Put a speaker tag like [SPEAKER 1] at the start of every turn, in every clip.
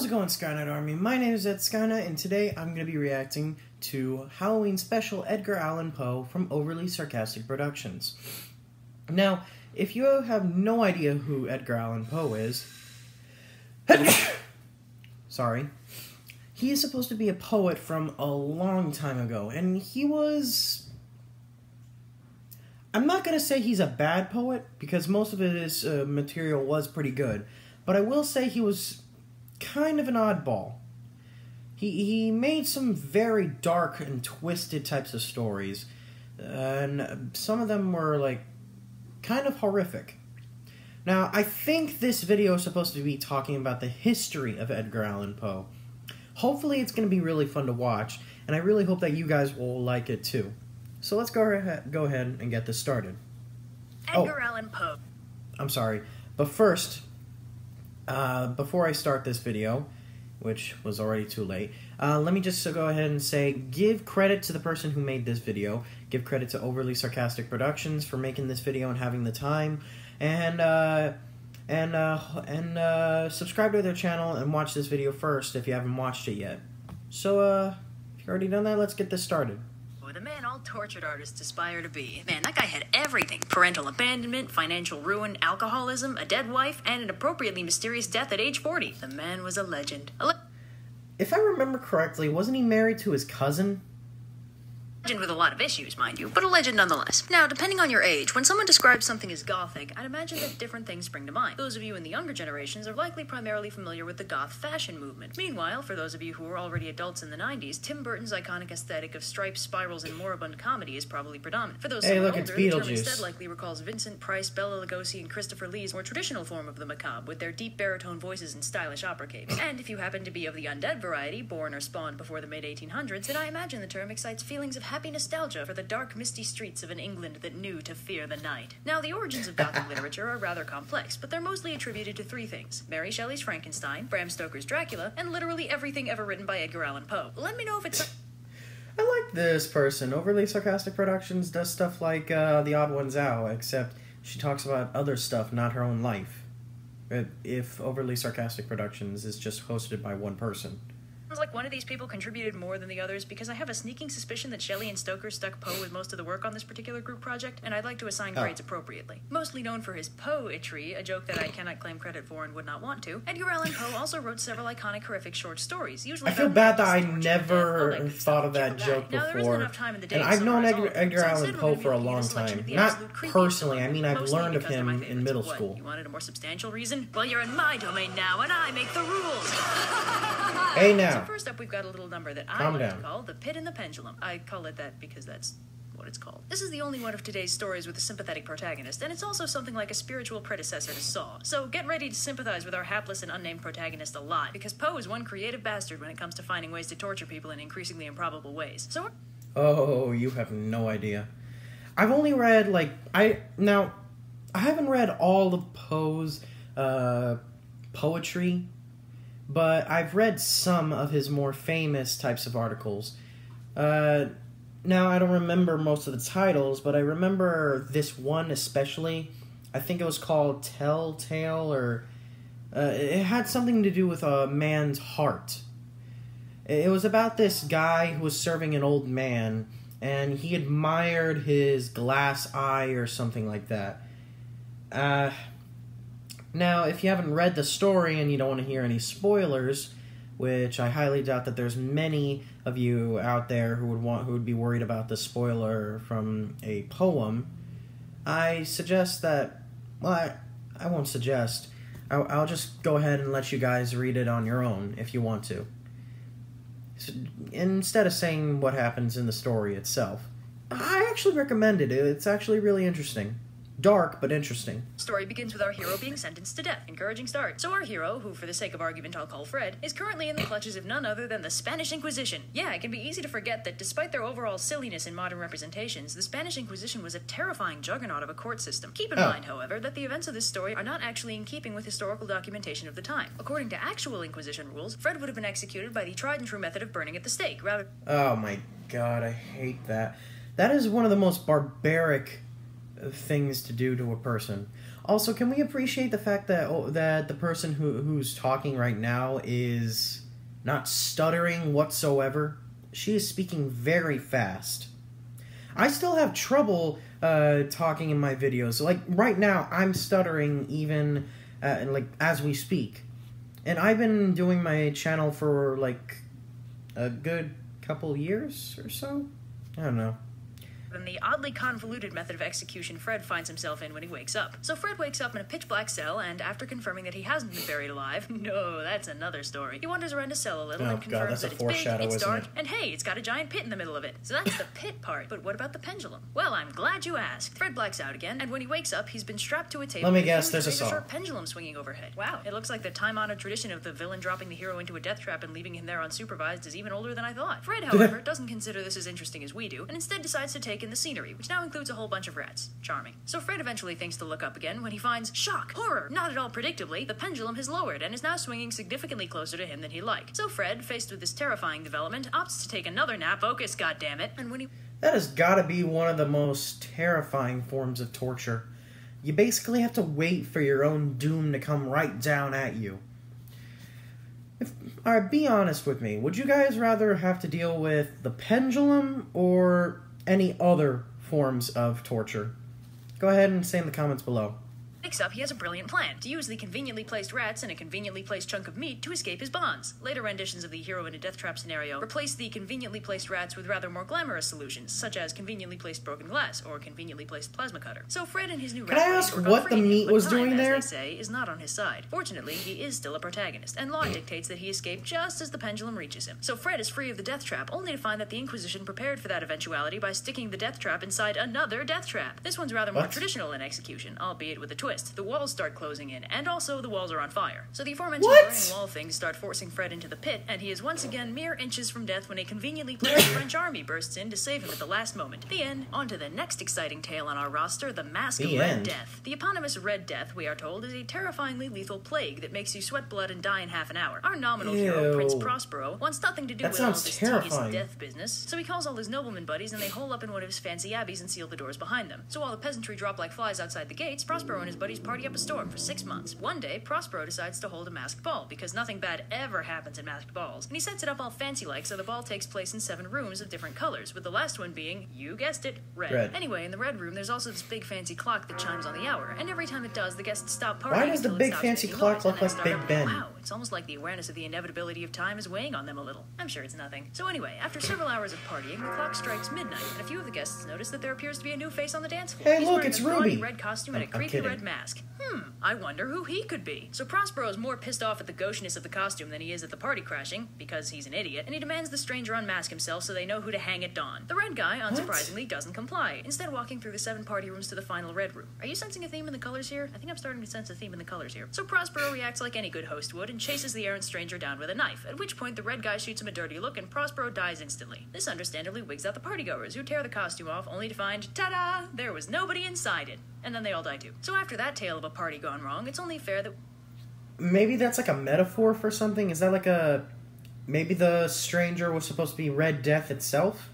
[SPEAKER 1] How's it going, Skynet Army? My name is Ed Skynet, and today I'm going to be reacting to Halloween special Edgar Allan Poe from Overly Sarcastic Productions. Now, if you have no idea who Edgar Allan Poe is, sorry, he is supposed to be a poet from a long time ago, and he was... I'm not going to say he's a bad poet, because most of his material was pretty good, but I will say he was kind of an oddball. He made some very dark and twisted types of stories, and some of them were, like, kind of horrific. Now, I think this video is supposed to be talking about the history of Edgar Allan Poe. Hopefully it's going to be really fun to watch, and I really hope that you guys will like it too. So let's go ahead and get this started.
[SPEAKER 2] Edgar Allan Poe.
[SPEAKER 1] I'm sorry, but first, before I start this video, which was already too late, let me just go ahead and say, give credit to the person who made this video, give credit to Overly Sarcastic Productions for making this video and having the time, and subscribe to their channel and watch this video first if you haven't watched it yet. So, if you've already done that, let's get this started.
[SPEAKER 2] The man all tortured artists aspire to be. Man, that guy had everything. Parental abandonment, financial ruin, alcoholism, a dead wife, and an appropriately mysterious death at age 40. The man was a legend.
[SPEAKER 1] If I remember correctly, wasn't he married to his cousin?
[SPEAKER 2] Legend with a lot of issues, mind you, but a legend nonetheless. Now, depending on your age, when someone describes something as gothic, I'd imagine that different things spring to mind. Those of you in the younger generations are likely primarily familiar with the goth fashion movement. Meanwhile, for those of you who were already adults in the 90s, Tim Burton's iconic aesthetic of stripes, spirals, and moribund comedy is probably predominant. For those older, the term instead likely recalls Vincent Price, Bela Lugosi, and Christopher Lee's more traditional form of the macabre, with their deep baritone voices and stylish opera capes. And if you happen to be of the undead variety, born or spawned before the mid-1800s, then I imagine the term excites feelings of happy nostalgia for the dark, misty streets of an England that knew to fear the night. Now, the origins of Gothic literature are rather complex, but they're mostly attributed to three things: Mary Shelley's Frankenstein, Bram Stoker's Dracula, and literally everything ever written by Edgar Allan Poe. Let me know if it's...
[SPEAKER 1] I like this person. Overly Sarcastic Productions does stuff like The Odd Ones Out, except she talks about other stuff, not her own life. If Overly Sarcastic Productions is just hosted by one person.
[SPEAKER 2] Sounds like one of these people contributed more than the others, because I have a sneaking suspicion that Shelley and Stoker stuck Poe with most of the work on this particular group project, and I'd like to assign grades appropriately. Mostly known for his poetry, a joke that I cannot claim credit for and would not want to, Edgar Allan Poe also wrote several iconic horrific short stories, usually...
[SPEAKER 1] I feel bad that I never thought of that joke before, and I've known Edgar Allan Poe for a long time. Not personally, I mean I've learned of him in middle school.
[SPEAKER 2] You wanted a more substantial reason? Well, you're in my domain now, and I make the rules!
[SPEAKER 1] Hey now.
[SPEAKER 2] So first up, we've got a little number that I like to call The Pit and the Pendulum. I call it that because that's what it's called. This is the only one of today's stories with a sympathetic protagonist, and it's also something like a spiritual predecessor to Saw. So get ready to sympathize with our hapless and unnamed protagonist a lot, because Poe is one creative bastard when it comes to finding ways to torture people in increasingly improbable ways. So
[SPEAKER 1] oh, you have no idea. I've only read, like, I haven't read all of Poe's poetry, but I've read some of his more famous types of articles. Now, I don't remember most of the titles, but I remember this one especially. I think it was called Telltale, or... it had something to do with a man's heart. It was about this guy who was serving an old man, and he admired his glass eye or something like that. Now, if you haven't read the story and you don't want to hear any spoilers, which I highly doubt that there's many of you out there who would be worried about the spoiler from a poem, I suggest that, well, I won't suggest. I'll just go ahead and let you guys read it on your own if you want to. So, instead of saying what happens in the story itself, I actually recommend it. It's actually really interesting. Dark, but interesting.
[SPEAKER 2] Story begins with our hero being sentenced to death. Encouraging start. So our hero, who for the sake of argument I'll call Fred, is currently in the clutches of none other than the Spanish Inquisition. Yeah, it can be easy to forget that despite their overall silliness in modern representations, the Spanish Inquisition was a terrifying juggernaut of a court system. Keep in mind, however, that the events of this story are not actually in keeping with historical documentation of the time. According to actual Inquisition rules, Fred would have been executed by the tried and true method of burning at the stake, rather...
[SPEAKER 1] Oh my god, I hate that. That is one of the most barbaric things to do to a person. Also, can we appreciate the fact that that the person who's talking right now is not stuttering whatsoever? She is speaking very fast. I still have trouble talking in my videos. Like, right now, I'm stuttering even, like, as we speak. And I've been doing my channel for, like, a good couple years or so? I don't know.
[SPEAKER 2] Than the oddly convoluted method of execution Fred finds himself in when he wakes up. So Fred wakes up in a pitch-black cell, and after confirming that he hasn't been buried alive, no, that's another story, he wanders around his cell a little and confirms that it's big, it's dark, and hey, it's got a giant pit in the middle of it. So that's the pit part. But what about the pendulum? Well, I'm glad you asked. Fred blacks out again, and when he wakes up, he's been strapped to a table.
[SPEAKER 1] Let me guess, there's a
[SPEAKER 2] short pendulum swinging overhead. Wow, it looks like the time-honored tradition of the villain dropping the hero into a death trap and leaving him there unsupervised is even older than I thought. Fred, however, doesn't consider this as interesting as we do, and instead decides to take in the scenery, which now includes a whole bunch of rats. Charming. So Fred eventually thinks to look up again when he finds shock, horror. Not at all predictably, the pendulum has lowered and is now swinging significantly closer to him than he'd like. So Fred, faced with this terrifying development, opts to take another nap. Focus, goddammit. And when he...
[SPEAKER 1] That has gotta be one of the most terrifying forms of torture. You basically have to wait for your own doom to come right down at you. Alright, be honest with me. Would you guys rather have to deal with the pendulum or any other forms of torture? Go ahead and say in the comments below.
[SPEAKER 2] Wakes up, he has a brilliant plan to use the conveniently placed rats and a conveniently placed chunk of meat to escape his bonds. Later renditions of the hero in a death trap scenario replace the conveniently placed rats with rather more glamorous solutions, such as conveniently placed broken glass or conveniently placed plasma cutter. So Fred and his new rat.
[SPEAKER 1] Can I ask what the meat was doing there?
[SPEAKER 2] As they say, is not on his side. Fortunately, he is still a protagonist, and law dictates that he escape just as the pendulum reaches him. So Fred is free of the death trap, only to find that the Inquisition prepared for that eventuality by sticking the death trap inside another death trap. This one's rather more traditional in execution, albeit with a twist. The walls start closing in, and also the walls are on fire. So the aforementioned burning wall things start forcing Fred into the pit, and he is once again mere inches from death when a conveniently placed French army bursts in to save him at the last moment. The end. On to the next exciting tale on our roster, the Mask of Red Death. The eponymous Red Death, we are told, is a terrifyingly lethal plague that makes you sweat blood and die in half an hour. Our nominal hero, Prince Prospero, wants nothing to do with all this tedious death business, so he calls all his nobleman buddies and they hole up in one of his fancy abbeys and seal the doors behind them. So while the peasantry drop like flies outside the gates, Prospero and his buddies party up a storm for 6 months. One day, Prospero decides to hold a masked ball, because nothing bad ever happens in masked balls, and he sets it up all fancy-like so the ball takes place in 7 rooms of different colors, with the last one being, you guessed it, red. Anyway, in the red room, there's also this big fancy clock that chimes on the hour, and every time it does, the guests stop partying.
[SPEAKER 1] Why does the big fancy clock look like Big Ben?
[SPEAKER 2] Wow, it's almost like the awareness of the inevitability of time is weighing on them a little. I'm sure it's nothing. So anyway, after several hours of partying, the clock strikes midnight, and a few of the guests notice that there appears to be a new face on the dance floor.
[SPEAKER 1] Hey, look, it's Ruby!
[SPEAKER 2] He's wearing a red costume and a creepy red mask. I wonder who he could be. So Prospero is more pissed off at the gaucheness of the costume than he is at the party crashing, because he's an idiot, and he demands the stranger unmask himself so they know who to hang at dawn. The red guy, unsurprisingly, doesn't comply, instead walking through the 7 party rooms to the final red room. Are you sensing a theme in the colors here? I think I'm starting to sense a theme in the colors here. So Prospero reacts like any good host would and chases the errant stranger down with a knife, at which point the red guy shoots him a dirty look and Prospero dies instantly. This understandably wigs out the partygoers, who tear the costume off only to find, ta-da! There was nobody inside it. And then they all die too. So after that tale of a party gone wrong, it's only fair that...
[SPEAKER 1] Maybe that's like a metaphor for something? Is that like a... Maybe the stranger was supposed to be Red Death itself?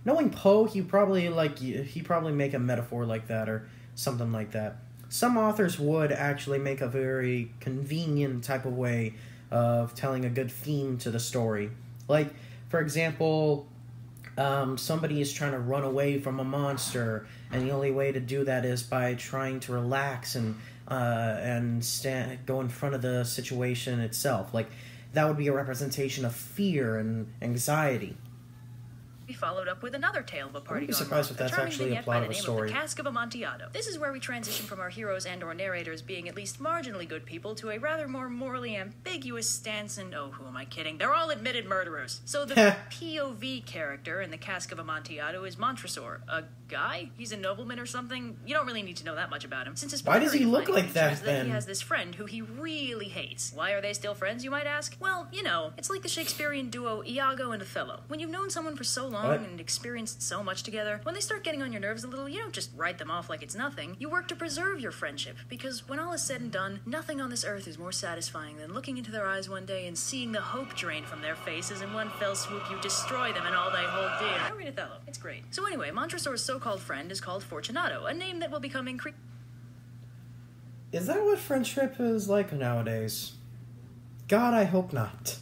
[SPEAKER 1] Knowing Poe, he probably make a metaphor like that or something like that. Some authors would actually make a very convenient type of way of telling a good theme to the story. Like, for example, somebody is trying to run away from a monster, and the only way to do that is by trying to relax and go in front of the situation itself. Like, that would be a representation of fear and anxiety.
[SPEAKER 2] We followed up with another tale of a party gone wrong.
[SPEAKER 1] I'm surprised if that's actually a plot of a story.
[SPEAKER 2] The Cask of Amontillado. This is where we transition from our heroes and/or narrators being at least marginally good people to a rather more morally ambiguous stance, and oh, who am I kidding? They're all admitted murderers. So the POV character in the Cask of Amontillado is Montresor, a guy? He's a nobleman or something? You don't really need to know that much about him. Since his
[SPEAKER 1] Why does he look like that, then?
[SPEAKER 2] He has this friend who he really hates. Why are they still friends, you might ask? Well, you know, it's like the Shakespearean duo Iago and Othello. When you've known someone for so long, long and experienced so much together, when they start getting on your nerves a little, you don't just write them off like it's nothing. You work to preserve your friendship, because when all is said and done, nothing on this earth is more satisfying than looking into their eyes one day and seeing the hope drain from their faces in one fell swoop you destroy them and all they hold dear. I read Othello. It's great. So anyway, Montresor's so-called friend is called Fortunato, a name that will become increasingly...
[SPEAKER 1] Is that what friendship is like nowadays? God, I hope not.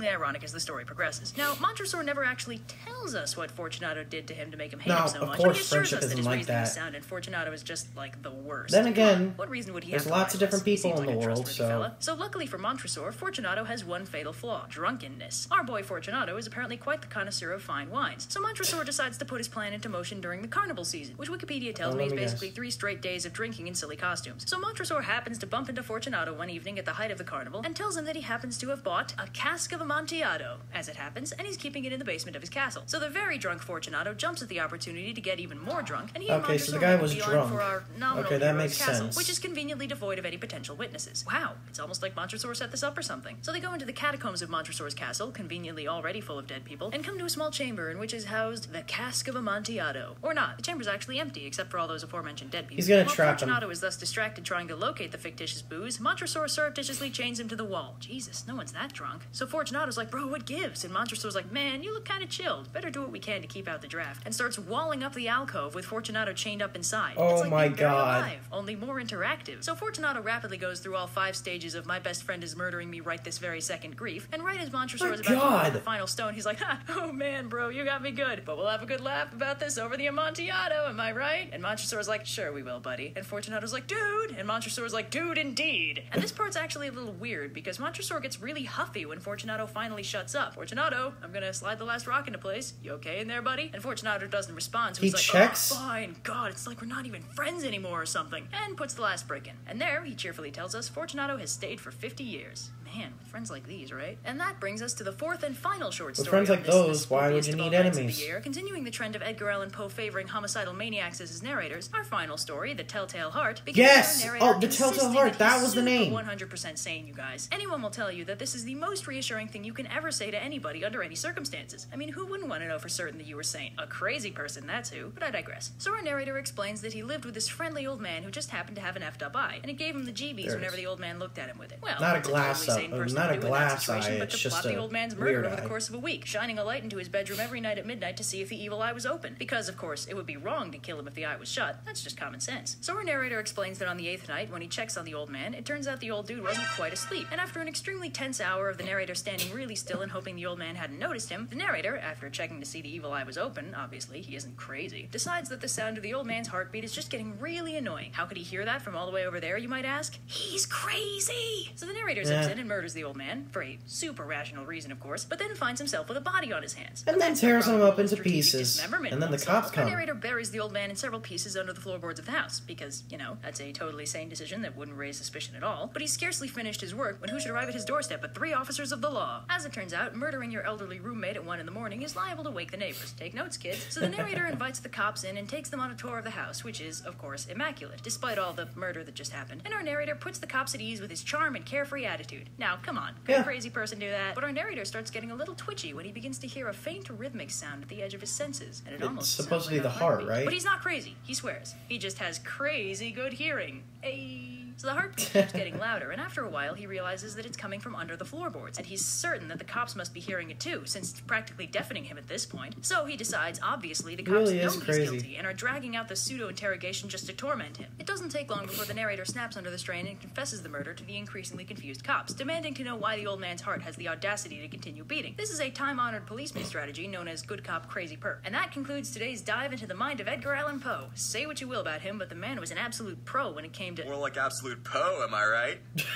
[SPEAKER 2] ironic as the story progresses. Now, Montresor never actually tells us what Fortunato did to him to make him hate
[SPEAKER 1] No,
[SPEAKER 2] him so
[SPEAKER 1] of
[SPEAKER 2] much.
[SPEAKER 1] course,
[SPEAKER 2] He assures
[SPEAKER 1] friendship
[SPEAKER 2] us that
[SPEAKER 1] isn't
[SPEAKER 2] his
[SPEAKER 1] like
[SPEAKER 2] reasoning
[SPEAKER 1] that.
[SPEAKER 2] is sound and Fortunato is just, like, the worst.
[SPEAKER 1] Then again,
[SPEAKER 2] what reason would he
[SPEAKER 1] there's
[SPEAKER 2] have to
[SPEAKER 1] lots of
[SPEAKER 2] lie to
[SPEAKER 1] different
[SPEAKER 2] us? He
[SPEAKER 1] people
[SPEAKER 2] seems
[SPEAKER 1] in
[SPEAKER 2] like
[SPEAKER 1] the
[SPEAKER 2] a
[SPEAKER 1] world,
[SPEAKER 2] trustworthy fella. So luckily for Montresor, Fortunato has one fatal flaw: drunkenness. Our boy Fortunato is apparently quite the connoisseur of fine wines, so Montresor decides to put his plan into motion during the carnival season, which Wikipedia tells me is basically 3 straight days of drinking in silly costumes. So Montresor happens to bump into Fortunato one evening at the height of the carnival and tells him that he happens to have bought a cask of Amontillado, as it happens, and he's keeping it in the basement of his castle. So the very drunk Fortunato jumps at the opportunity to get even more drunk, and he and
[SPEAKER 1] Okay, so
[SPEAKER 2] Montresor
[SPEAKER 1] the guy
[SPEAKER 2] make a
[SPEAKER 1] was
[SPEAKER 2] beeline
[SPEAKER 1] drunk.
[SPEAKER 2] for our nominal
[SPEAKER 1] Okay, that
[SPEAKER 2] hero's
[SPEAKER 1] makes
[SPEAKER 2] castle,
[SPEAKER 1] sense.
[SPEAKER 2] which is conveniently devoid of any potential witnesses. Wow, it's almost like Montresor set this up or something. So they go into the catacombs of Montresor's castle, conveniently already full of dead people, and come to a small chamber in which is housed the cask of Amontillado. Or not, the chamber's actually empty, except for all those aforementioned dead people.
[SPEAKER 1] He's gonna
[SPEAKER 2] While
[SPEAKER 1] trap him.
[SPEAKER 2] Fortunato is thus distracted trying to locate the fictitious booze, Montresor surreptitiously chains him to the wall. Jesus, no one's that drunk. So Fortunato's like, bro, what gives? And Montresor's like, man, you look kinda chilled. Better do what we can to keep out the draft. And starts walling up the alcove with Fortunato chained up inside.
[SPEAKER 1] Oh
[SPEAKER 2] It's like
[SPEAKER 1] my
[SPEAKER 2] being buried
[SPEAKER 1] God.
[SPEAKER 2] alive, only more interactive. So Fortunato rapidly goes through all 5 stages of my best friend is murdering me right this very second grief, and right as Montresor
[SPEAKER 1] My
[SPEAKER 2] is about to
[SPEAKER 1] God.
[SPEAKER 2] roll the final stone, he's like, ha, oh man, bro, you got me good, but we'll have a good laugh about this over the Amontillado, am I right? And Montresor's like, sure we will, buddy. And Fortunato's like, dude, and Montresor's like, dude, indeed. And this part's actually a little weird, because Montresor gets really huffy when Fortunato finally shuts up. Fortunato, I'm gonna slide the last rock into place. You okay in there, buddy? And Fortunato doesn't respond, so
[SPEAKER 1] He
[SPEAKER 2] he's like,
[SPEAKER 1] checks?
[SPEAKER 2] oh, fine, God, it's like we're not even friends anymore or something. And puts the last brick in. And there, he cheerfully tells us Fortunato has stayed for 50 years. Man, with friends like these, right? And that brings us to the 4th and final short
[SPEAKER 1] With
[SPEAKER 2] story.
[SPEAKER 1] friends
[SPEAKER 2] on
[SPEAKER 1] like
[SPEAKER 2] this,
[SPEAKER 1] those,
[SPEAKER 2] the
[SPEAKER 1] why would
[SPEAKER 2] spookiest
[SPEAKER 1] you
[SPEAKER 2] of all
[SPEAKER 1] need
[SPEAKER 2] nights of
[SPEAKER 1] enemies?
[SPEAKER 2] the year. Continuing the trend of Edgar Allen Poe favoring homicidal maniacs as his narrators, our final story, The Telltale Heart, begins
[SPEAKER 1] Yes!
[SPEAKER 2] with our narrator
[SPEAKER 1] Oh, The Telltale
[SPEAKER 2] insisting
[SPEAKER 1] Heart, that
[SPEAKER 2] he's
[SPEAKER 1] was the
[SPEAKER 2] super
[SPEAKER 1] name.
[SPEAKER 2] 100% sane, you guys. Anyone will tell you that this is the most reassuring thing you can ever say to anybody under any circumstances. I mean, who wouldn't want to know for certain that you were sane? A crazy person, that's who. But I digress. So our narrator explains that he lived with this friendly old man who just happened to have an effed up eye, and it gave him the
[SPEAKER 1] There
[SPEAKER 2] jeebies
[SPEAKER 1] it
[SPEAKER 2] whenever
[SPEAKER 1] is.
[SPEAKER 2] the old man looked at him with it. Well,
[SPEAKER 1] Not a
[SPEAKER 2] it's
[SPEAKER 1] glass
[SPEAKER 2] totally
[SPEAKER 1] eye,
[SPEAKER 2] sane person
[SPEAKER 1] not
[SPEAKER 2] to
[SPEAKER 1] a
[SPEAKER 2] do in that
[SPEAKER 1] glass
[SPEAKER 2] situation,
[SPEAKER 1] eye,
[SPEAKER 2] but
[SPEAKER 1] it's
[SPEAKER 2] to
[SPEAKER 1] just
[SPEAKER 2] plot the
[SPEAKER 1] a
[SPEAKER 2] old man's
[SPEAKER 1] weird
[SPEAKER 2] murder over the
[SPEAKER 1] eye.
[SPEAKER 2] course of a week, shining a light into his bedroom every night at midnight to see if the evil eye was open. Because, of course, it would be wrong to kill him if the eye was shut. That's just common sense. So our narrator explains that on the 8th night, when he checks on the old man, it turns out the old dude wasn't quite asleep. And after an extremely tense hour of the narrator standing really still and hoping the old man hadn't noticed him, the narrator, after checking to see the evil eye was open, obviously, he isn't crazy, decides that the sound of the old man's heartbeat is just getting really annoying. How could he hear that from all the way over there, you might ask? He's crazy! So the narrator zips in and murders the old man, for a super rational reason, of course, but then finds himself with a body on his hands.
[SPEAKER 1] And then
[SPEAKER 2] That's
[SPEAKER 1] tears
[SPEAKER 2] no
[SPEAKER 1] him
[SPEAKER 2] problem
[SPEAKER 1] up into
[SPEAKER 2] strategic
[SPEAKER 1] pieces.
[SPEAKER 2] dismemberment
[SPEAKER 1] And then the
[SPEAKER 2] won't
[SPEAKER 1] cops
[SPEAKER 2] solve.
[SPEAKER 1] come.
[SPEAKER 2] Our narrator buries the old man in several pieces under the floorboards of the house, because, you know, that's a totally sane decision that wouldn't raise suspicion at all. But he's scarcely finished his work when who should arrive at his doorstep but 3 officers of the law. As it turns out, murdering your elderly roommate at 1 in the morning is liable to wake the neighbors. Take notes, kids. So the narrator invites the cops in and takes them on a tour of the house, which is, of course, immaculate, despite all the murder that just happened. And our narrator puts the cops at ease with his charm and carefree attitude. Now, come on, could a crazy person do that? But our narrator starts getting a little twitchy when he begins to hear a faint rhythmic sound at the edge of his senses, and it
[SPEAKER 1] It's
[SPEAKER 2] almost
[SPEAKER 1] supposed to be
[SPEAKER 2] sounds like
[SPEAKER 1] the
[SPEAKER 2] a
[SPEAKER 1] heart,
[SPEAKER 2] heartbeat.
[SPEAKER 1] right?
[SPEAKER 2] But he's not crazy, he swears. He just has crazy good hearing. Ayy. So the heartbeat keeps getting louder, and after a while he realizes that it's coming from under the floorboards, and he's certain that the cops must be hearing it too, since it's practically deafening him at this point. So he decides, obviously, the cops
[SPEAKER 1] Really
[SPEAKER 2] know
[SPEAKER 1] is
[SPEAKER 2] he's
[SPEAKER 1] crazy.
[SPEAKER 2] guilty, and are dragging out the pseudo-interrogation just to torment him. It doesn't take long before the narrator snaps under the strain and confesses the murder to the increasingly confused cops, demanding to know why the old man's heart has the audacity to continue beating. This is a time-honored policeman strategy known as good cop, crazy perp. And that concludes today's dive into the mind of Edgar Allan Poe. Say what you will about him, but the man was an absolute pro when it came to...
[SPEAKER 3] More like absolute Poe, am I right?
[SPEAKER 2] Get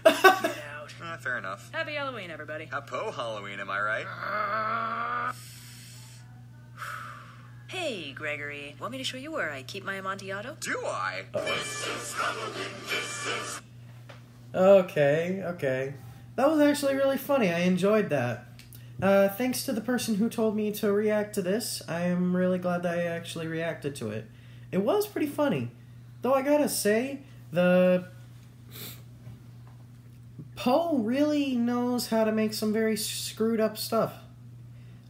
[SPEAKER 2] out.
[SPEAKER 3] Fair enough.
[SPEAKER 2] Happy Halloween, everybody.
[SPEAKER 3] A Poe Halloween, am I right?
[SPEAKER 2] Hey, Gregory. Want me to show you where I keep my Amontillado?
[SPEAKER 3] Do I?
[SPEAKER 1] Okay. That was actually really funny. I enjoyed that. Thanks to the person who told me to react to this. I am really glad that I actually reacted to it. It was pretty funny. Though I gotta say, Poe really knows how to make some very screwed up stuff.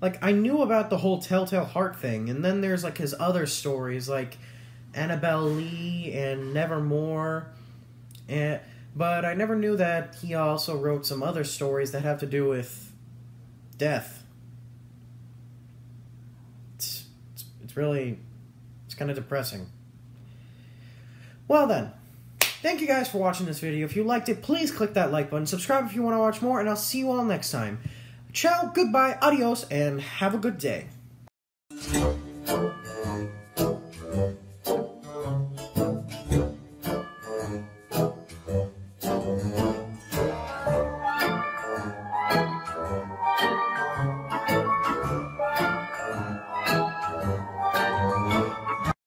[SPEAKER 1] Like, I knew about the whole Telltale Heart thing, and then there's, like, his other stories, like Annabelle Lee and Nevermore, but I never knew that he also wrote some other stories that have to do with death. It's really, it's kind of depressing. Well then, thank you guys for watching this video. If you liked it, please click that like button, subscribe if you want to watch more, and I'll see you all next time. Ciao, goodbye, adios, and have a good day.